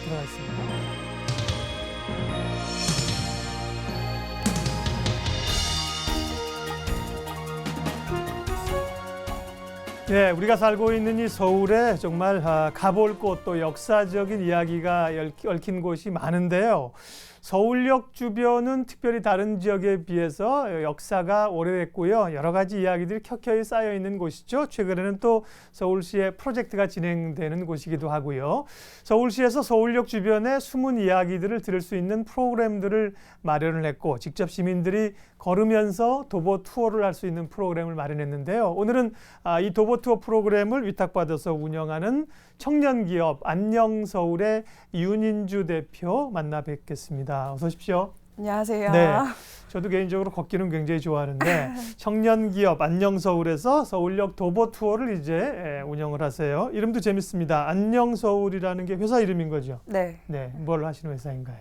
들어가 있습니다. 네, 우리가 살고 있는 이 서울에 정말 가볼 곳 또 역사적인 이야기가 얽힌 곳이 많은데요. 서울역 주변은 특별히 다른 지역에 비해서 역사가 오래됐고요. 여러 가지 이야기들이 켜켜이 쌓여 있는 곳이죠. 최근에는 또 서울시의 프로젝트가 진행되는 곳이기도 하고요. 서울시에서 서울역 주변의 숨은 이야기들을 들을 수 있는 프로그램들을 마련을 했고 직접 시민들이 걸으면서 도보 투어를 할 수 있는 프로그램을 마련했는데요. 오늘은 이 도보 투어 프로그램을 위탁받아서 운영하는 청년기업 안녕서울의 윤인주 대표 만나 뵙겠습니다. 어서 오십시오. 안녕하세요. 네, 저도 개인적으로 걷기는 굉장히 좋아하는데 청년기업 안녕서울에서 서울역 도보 투어를 이제 운영을 하세요. 이름도 재밌습니다. 안녕서울이라는 게 회사 이름인 거죠? 네. 네, 뭘 하시는 회사인가요?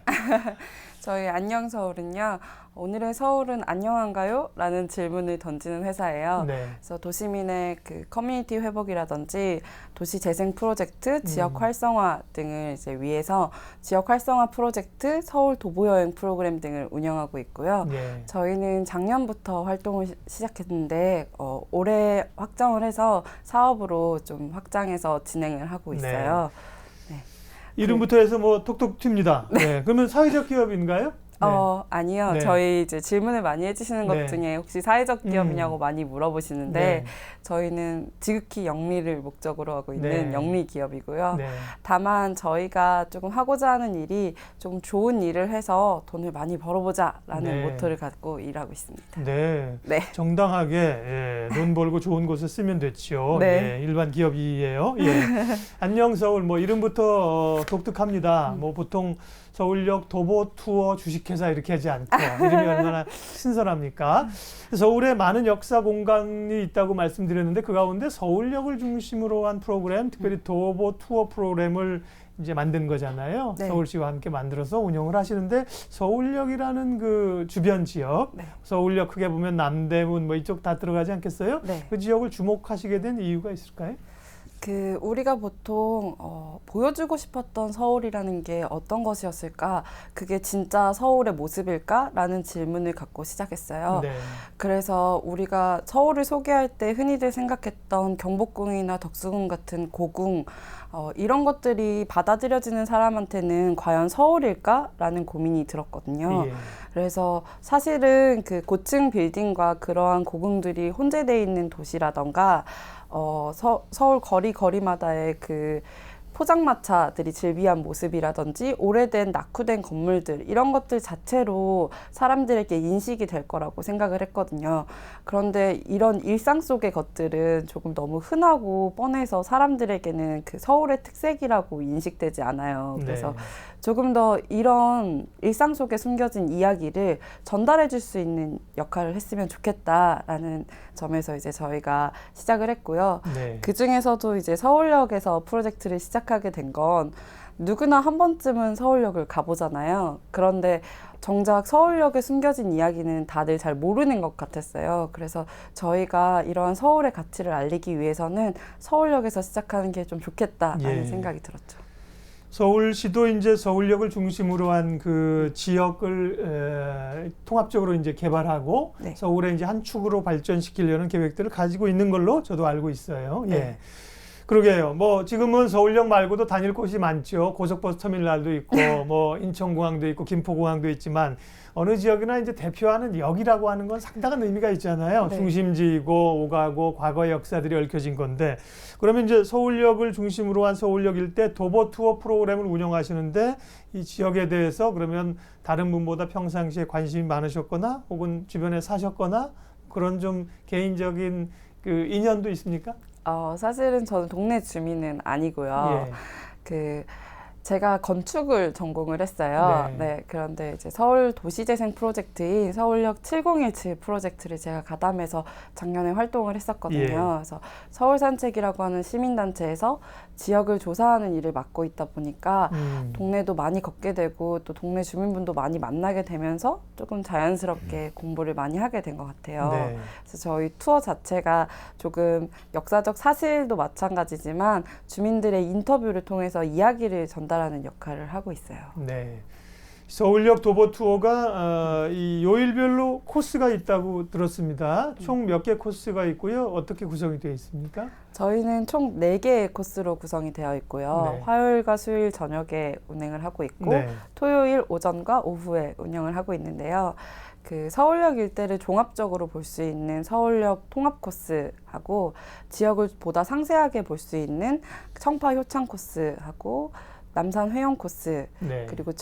저희 안녕서울은요. 오늘의 서울은 안녕한가요? 라는 질문을 던지는 회사예요. 네. 그래서 도시민의 그 커뮤니티 회복이라든지 도시 재생 프로젝트, 지역 활성화 등을 이제 위해서 지역 활성화 프로젝트, 서울 도보 여행 프로그램 등을 운영하고 있고요. 네. 저희는 작년부터 활동을 시작했는데 올해 확정을 해서 사업으로 좀 확장해서 진행을 하고 있어요. 이름부터 해서 뭐 톡톡 튑니다. 네. 그러면 사회적 기업인가요? 네. 아니요. 네. 저희 이제 질문을 많이 해주시는 것 네. 중에 혹시 사회적 기업이냐고 많이 물어보시는데 네. 저희는 지극히 영리를 목적으로 하고 있는 네. 영리 기업이고요. 네. 다만 저희가 조금 하고자 하는 일이 조금 좋은 일을 해서 돈을 많이 벌어보자라는 네. 모토를 갖고 일하고 있습니다. 네. 네. 정당하게 돈 벌고 좋은 곳에 쓰면 됐죠. 네. 예, 일반 기업이에요. 예. 안녕서울 뭐 이름부터 독특합니다. 뭐 보통 서울역 도보 투어 주식회사 이렇게 하지 않고 이름이 얼마나 신선합니까? 서울에 많은 역사 공간이 있다고 말씀드렸는데 그 가운데 서울역을 중심으로 한 프로그램, 특별히 도보 투어 프로그램을 이제 만든 거잖아요. 네. 서울시와 함께 만들어서 운영을 하시는데 서울역이라는 그 주변 지역, 네. 서울역 크게 보면 남대문 뭐 이쪽 다 들어가지 않겠어요? 네. 그 지역을 주목하시게 된 이유가 있을까요? 우리가 보통 보여주고 싶었던 서울이라는 게 어떤 것이었을까? 그게 진짜 서울의 모습일까? 라는 질문을 갖고 시작했어요. 네. 그래서 우리가 서울을 소개할 때 흔히들 생각했던 경복궁이나 덕수궁 같은 고궁 이런 것들이 받아들여지는 사람한테는 과연 서울일까? 라는 고민이 들었거든요. 예. 그래서 사실은 그 고층 빌딩과 그러한 고궁들이 혼재되어 있는 도시라던가 서울 거리마다의 그 포장마차들이 즐비한 모습이라든지 오래된 낙후된 건물들 이런 것들 자체로 사람들에게 인식이 될 거라고 생각을 했거든요. 그런데 이런 일상 속의 것들은 조금 너무 흔하고 뻔해서 사람들에게는 그 서울의 특색이라고 인식되지 않아요. 그래서 네. 조금 더 이런 일상 속에 숨겨진 이야기를 전달해 줄 수 있는 역할을 했으면 좋겠다라는 점에서 이제 저희가 시작을 했고요. 네. 그 중에서도 이제 서울역에서 프로젝트를 시작하게 된 건 누구나 한 번쯤은 서울역을 가보잖아요. 그런데 정작 서울역에 숨겨진 이야기는 다들 잘 모르는 것 같았어요. 그래서 저희가 이러한 서울의 가치를 알리기 위해서는 서울역에서 시작하는 게 좀 좋겠다라는 예. 생각이 들었죠. 서울시도 이제 서울역을 중심으로 한 그 지역을 통합적으로 이제 개발하고 네. 서울의 이제 한 축으로 발전시키려는 계획들을 가지고 있는 걸로 저도 알고 있어요. 네. 예. 그러게요. 뭐 지금은 서울역 말고도 다닐 곳이 많죠. 고속버스 터미널도 있고 뭐 인천공항도 있고 김포공항도 있지만 어느 지역이나 이제 대표하는 역이라고 하는 건 상당한 의미가 있잖아요. 네. 중심지이고 오가고 과거의 역사들이 얽혀진 건데 그러면 이제 서울역을 중심으로 한 서울역 일대 도보 투어 프로그램을 운영하시는데 이 지역에 대해서 그러면 다른 분보다 평상시에 관심이 많으셨거나 혹은 주변에 사셨거나 그런 좀 개인적인 그 인연도 있습니까? 사실은 저는 동네 주민은 아니고요. 예. 제가 건축을 전공을 했어요. 네. 그런데 이제 서울 도시재생 프로젝트인 서울역 7017 프로젝트를 제가 가담해서 작년에 활동을 했었거든요. 예. 그래서 서울산책이라고 하는 시민단체에서 지역을 조사하는 일을 맡고 있다 보니까 동네도 많이 걷게 되고 또 동네 주민분도 많이 만나게 되면서 조금 자연스럽게 공부를 많이 하게 된 것 같아요. 네. 그래서 저희 투어 자체가 조금 역사적 사실도 마찬가지지만 주민들의 인터뷰를 통해서 이야기를 전달 전달하는 역할을 하고 있어요. 네. 서울역 도보 투어가 이 요일별로 코스가 있다고 들었습니다. 총 몇 개 코스가 있고요. 어떻게 구성이 되어 있습니까? 저희는 총 4개의 코스로 구성이 되어 있고요. 네. 화요일과 수요일 저녁에 운행을 하고 있고 네. 토요일 오전과 오후에 운영을 하고 있는데요. 그 서울역 일대를 종합적으로 볼 수 있는 서울역 통합 코스하고 지역을 보다 상세하게 볼 수 있는 청파 효창 코스하고 남산 회원 코스 네. 그리고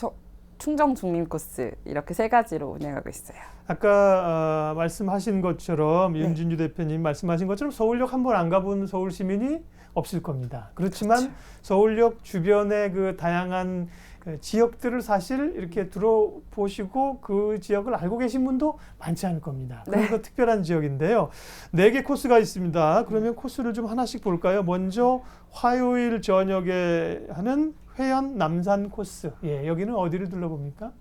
충정 중림 코스 이렇게 3가지로 운행하고 있어요. 아까 말씀하신 것처럼 네. 윤진주 대표님 말씀하신 것처럼 서울역 한 번 안 가본 서울 시민이 없을 겁니다. 그렇지만 그렇죠. 서울역 주변의 그 다양한 그 지역들을 사실 이렇게 들어보시고 그 지역을 알고 계신 분도 많지 않을 겁니다. 네. 그래서 특별한 지역인데요. 4개 코스가 있습니다. 그러면 코스를 좀 하나씩 볼까요? 먼저 화요일 저녁에 하는 회원 남산 코스. 예, 여기는 어디를 둘러봅니까?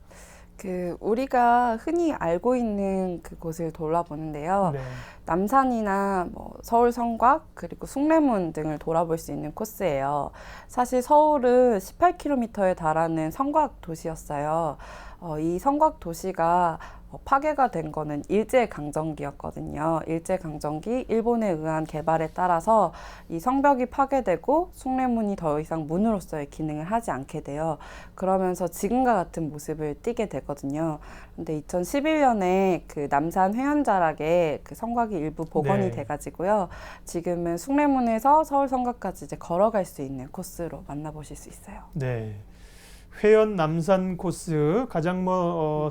그 우리가 흔히 알고 있는 그곳을 돌아보는데요. 네. 남산이나 뭐 서울 성곽 그리고 숭례문 등을 돌아볼 수 있는 코스예요. 사실 서울은 18km에 달하는 성곽 도시였어요. 이 성곽 도시가 파괴가 된 거는 일제강점기였거든요. 일제강점기 일본에 의한 개발에 따라서 이 성벽이 파괴되고 숭례문이 더 이상 문으로서의 기능을 하지 않게 돼요. 그러면서 지금과 같은 모습을 띠게 되거든요. 근데 2011년에 그 남산 회원자락에 그 성곽이 일부 복원이 네. 돼가지고요. 지금은 숭례문에서 서울 성곽까지 이제 걸어갈 수 있는 코스로 만나보실 수 있어요. 네. 회원 남산 코스 가장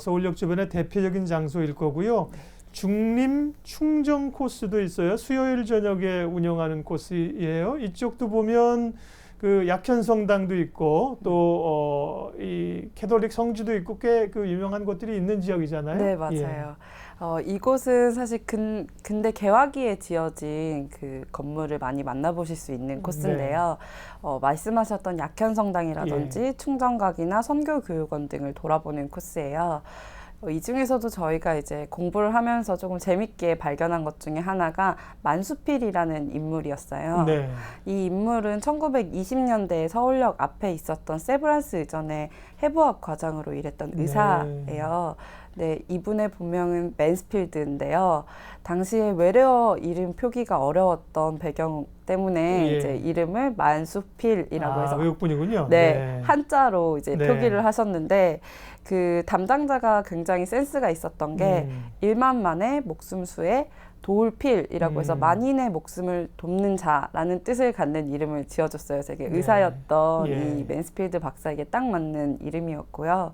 서울역 주변의 대표적인 장소일 거고요. 중림 충정 코스도 있어요. 수요일 저녁에 운영하는 코스예요. 이쪽도 보면 그 약현성당도 있고 또 이 캐톨릭 성지도 있고 꽤 그 유명한 곳들이 있는 지역이잖아요. 네, 맞아요. 이곳은 사실 근대 개화기에 지어진 그 건물을 많이 만나보실 수 있는 코스인데요. 말씀하셨던 약현성당이라든지 충정각이나 선교교육원 등을 돌아보는 코스예요. 이 중에서도 저희가 이제 공부를 하면서 조금 재밌게 발견한 것 중에 하나가 만수필이라는 인물이었어요. 네. 이 인물은 1920년대에 서울역 앞에 있었던 세브란스 의전의 해부학 과장으로 일했던 네. 의사예요. 네, 이분의 본명은 맨스필드인데요. 당시에 외래어 이름 표기가 어려웠던 배경 때문에 예. 이제 이름을 만수필이라고 해서 외국분이군요. 네, 한자로 이제 네. 표기를 하셨는데 그 담당자가 굉장히 센스가 있었던 게 1만 만의 목숨 수에 도울필이라고 해서 만인의 목숨을 돕는 자라는 뜻을 갖는 이름을 지어줬어요. 되게 네. 의사였던 예. 이 맨스필드 박사에게 딱 맞는 이름이었고요.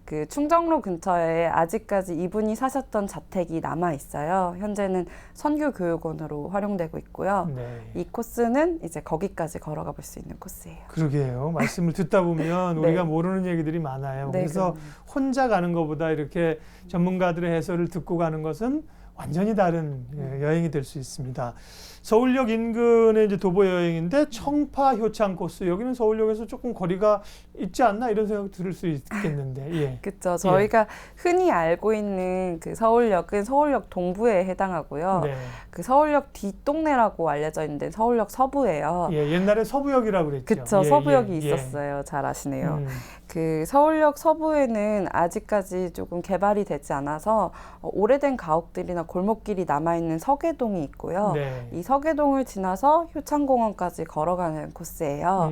그 충정로 근처에 아직까지 이분이 사셨던 자택이 남아 있어요. 현재는 선교교육원으로 활용되고 있고요. 네. 이 코스는 이제 거기까지 걸어가 볼 수 있는 코스예요. 그러게요. 말씀을 듣다 보면 네. 우리가 모르는 얘기들이 많아요. 네, 그래서 그럼요. 혼자 가는 것보다 이렇게 전문가들의 해설을 듣고 가는 것은 완전히 다른 여행이 될 수 있습니다. 서울역 인근의 이제 도보 여행인데 청파 효창 코스 여기는 서울역에서 조금 거리가 있지 않나 이런 생각 들을 수 있겠는데. 예. 그렇죠. 저희가 흔히 알고 있는 그 서울역은 서울역 동부에 해당하고요. 네. 그 서울역 뒷동네라고 알려져 있는데 서울역 서부예요. 예, 옛날에 서부역이라고 그랬죠. 그렇죠. 예, 서부역이 예, 있었어요. 잘 아시네요. 음. 그 서울역 서부에는 아직까지 조금 개발이 되지 않아서 오래된 가옥들이나 골목길이 남아있는 서계동이 있고요. 네. 이 서계동을 지나서 효창공원까지 걸어가는 코스예요.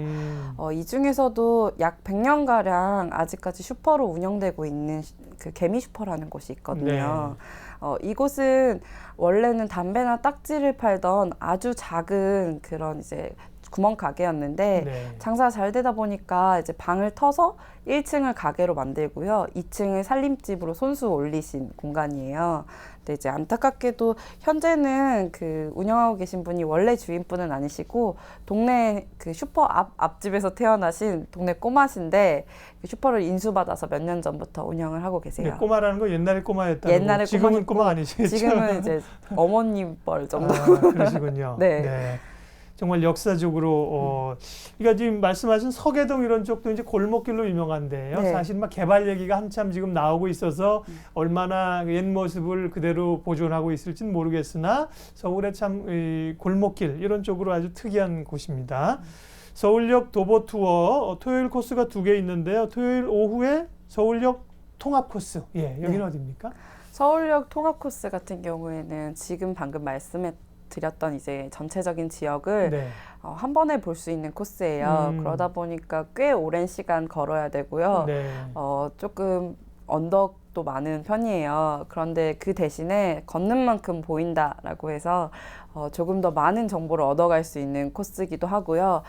이 중에서도 약 100년가량 아직까지 슈퍼로 운영되고 있는 그 개미 슈퍼라는 곳이 있거든요. 이곳은 원래는 담배나 딱지를 팔던 아주 작은 그런 이제 구멍 가게였는데 네. 장사가 잘 되다 보니까 이제 방을 터서 1층을 가게로 만들고요. 2층을 살림집으로 손수 올리신 공간이에요. 근데 이제 안타깝게도 현재는 그 운영하고 계신 분이 원래 주인분은 아니시고 동네 그 슈퍼 앞집에서 태어나신 동네 꼬마신데 그 슈퍼를 인수받아서 몇 년 전부터 운영을 하고 계세요. 네, 꼬마라는 거 옛날에 꼬마였다고. 옛날에 지금은 꼬마였고, 꼬마 아니시죠? 지금은 이제 어머님 뻘 정도. 그러시군요. 네. 정말 역사적으로 그러니까 지금 말씀하신 서계동 이런 쪽도 이제 골목길로 유명한데요. 네. 사실 막 개발 얘기가 한참 지금 나오고 있어서 얼마나 옛 모습을 그대로 보존하고 있을지는 모르겠으나 서울의 참 이 골목길 이런 쪽으로 아주 특이한 곳입니다. 서울역 도보 투어 토요일 코스가 2개 있는데요. 토요일 오후에 서울역 통합 코스. 예, 여기는 네. 어디입니까? 서울역 통합 코스 같은 경우에는 지금 방금 말씀해 드렸던 이제 전체적인 지역을 네. 한 번에 볼 수 있는 코스예요. 그러다 보니까 꽤 오랜 시간 걸어야 되고요. 네. 조금 언덕도 많은 편이에요. 그런데 그 대신에 걷는 만큼 보인다라고 해서 조금 더 많은 정보를 얻어갈 수 있는 코스이기도 하고요.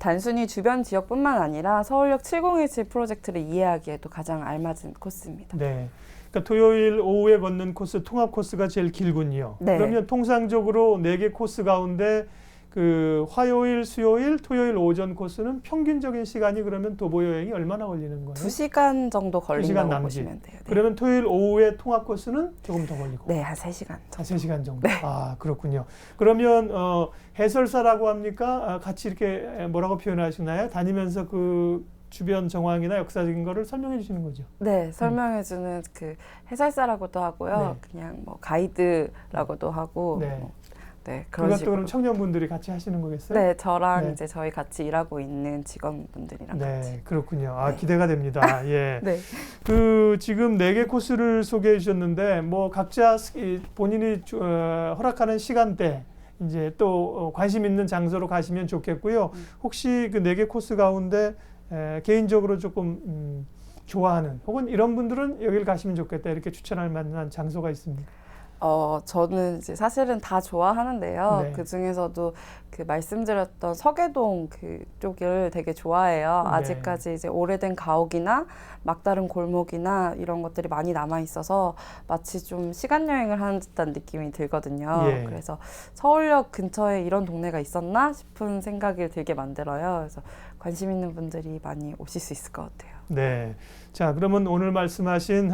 단순히 주변 지역뿐만 아니라 서울역 7017 프로젝트를 이해하기에도 가장 알맞은 코스입니다. 네. 그러니까 토요일 오후에 걷는 코스, 통합 코스가 제일 길군요. 네. 그러면 통상적으로 4개 코스 가운데 그 화요일, 수요일, 토요일 오전 코스는 평균적인 시간이 그러면 도보 여행이 얼마나 걸리는 거예요? 2시간 정도 걸린다고 남짓. 보시면 돼요. 네. 그러면 토요일 오후에 통합 코스는 조금 더 걸리고. 네, 한 3시간 한 정도. 3시간 정도. 아, 그렇군요. 그러면 해설사라고 합니까? 같이 이렇게 뭐라고 표현하시나요? 다니면서 그 주변 정황이나 역사적인 거를 설명해 주시는 거죠. 네, 설명해주는 그 해설사라고도 하고요. 네. 그냥 뭐 가이드라고도 하고. 네. 네, 그런 그것도 식으로. 그럼 청년분들이 같이 하시는 거겠어요? 네, 저랑 네. 이제 저희 같이 일하고 있는 직원분들이랑 같이. 네, 그렇군요. 아, 네. 기대가 됩니다. 예. 네. 그 지금 4개 코스를 소개해 주셨는데 뭐 각자 본인이 허락하는 시간대 이제 또 관심 있는 장소로 가시면 좋겠고요. 혹시 그 4개 코스 가운데 개인적으로 조금 좋아하는 혹은 이런 분들은 여기를 가시면 좋겠다 이렇게 추천할 만한 장소가 있습니다. 저는 이제 사실은 다 좋아하는데요. 네. 그 중에서도 그 말씀드렸던 서계동 그쪽을 되게 좋아해요. 네. 아직까지 이제 오래된 가옥이나 막다른 골목이나 이런 것들이 많이 남아 있어서 마치 좀 시간 여행을 하는 듯한 느낌이 들거든요. 예. 그래서 서울역 근처에 이런 동네가 있었나 싶은 생각이 들게 만들어요. 그래서 관심 있는 분들이 많이 오실 수 있을 것 같아요. 네. 자, 그러면 오늘 말씀하신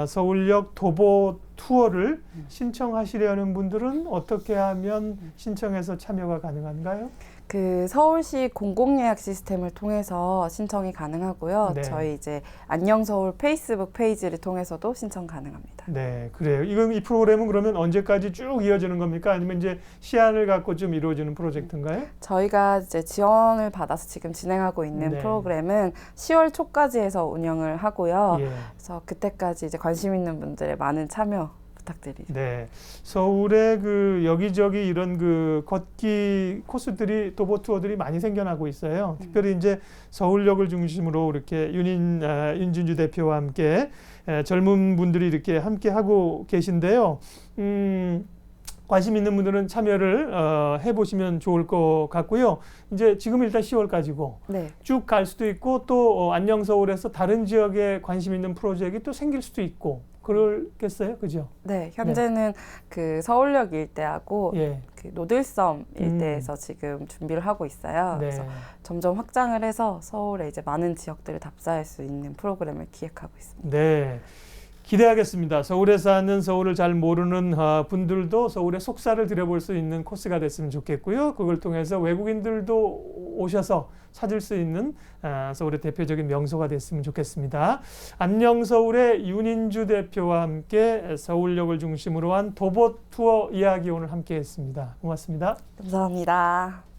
서울역 도보 투어를 신청하시려는 분들은 어떻게 하면 신청해서 참여가 가능한가요? 그 서울시 공공예약 시스템을 통해서 신청이 가능하고요. 네. 저희 이제 안녕서울 페이스북 페이지를 통해서도 신청 가능합니다. 네, 그래요. 이 프로그램은 그러면 언제까지 쭉 이어지는 겁니까? 아니면 이제 시한을 갖고 좀 이루어지는 프로젝트인가요? 저희가 이제 지원을 받아서 지금 진행하고 있는 네. 프로그램은 10월 초까지 해서 운영을 하고요. 예. 그래서 그때까지 이제 관심 있는 분들의 많은 참여 부탁드리죠. 네. 서울에 그 여기저기 이런 그 걷기 코스들이 도보 투어들이 많이 생겨나고 있어요. 특별히 이제 서울역을 중심으로 이렇게 윤진주 대표와 함께 젊은 분들이 이렇게 함께 하고 계신데요. 관심 있는 분들은 참여를 해보시면 좋을 것 같고요. 이제 지금 일단 10월까지고 네. 쭉 갈 수도 있고 또 안녕서울에서 다른 지역에 관심 있는 프로젝트가 또 생길 수도 있고 그렇겠어요, 그죠? 네, 현재는 그 서울역 일대하고 예. 그 노들섬 일대에서 지금 준비를 하고 있어요. 네. 그래서 점점 확장을 해서 서울에 이제 많은 지역들을 답사할 수 있는 프로그램을 기획하고 있습니다. 네. 기대하겠습니다. 서울에 사는 서울을 잘 모르는 분들도 서울의 속살을 들여볼 수 있는 코스가 됐으면 좋겠고요. 그걸 통해서 외국인들도 오셔서 찾을 수 있는 서울의 대표적인 명소가 됐으면 좋겠습니다. 안녕 서울의 윤인주 대표와 함께 서울역을 중심으로 한 도보 투어 이야기 오늘 함께 했습니다. 고맙습니다. 감사합니다.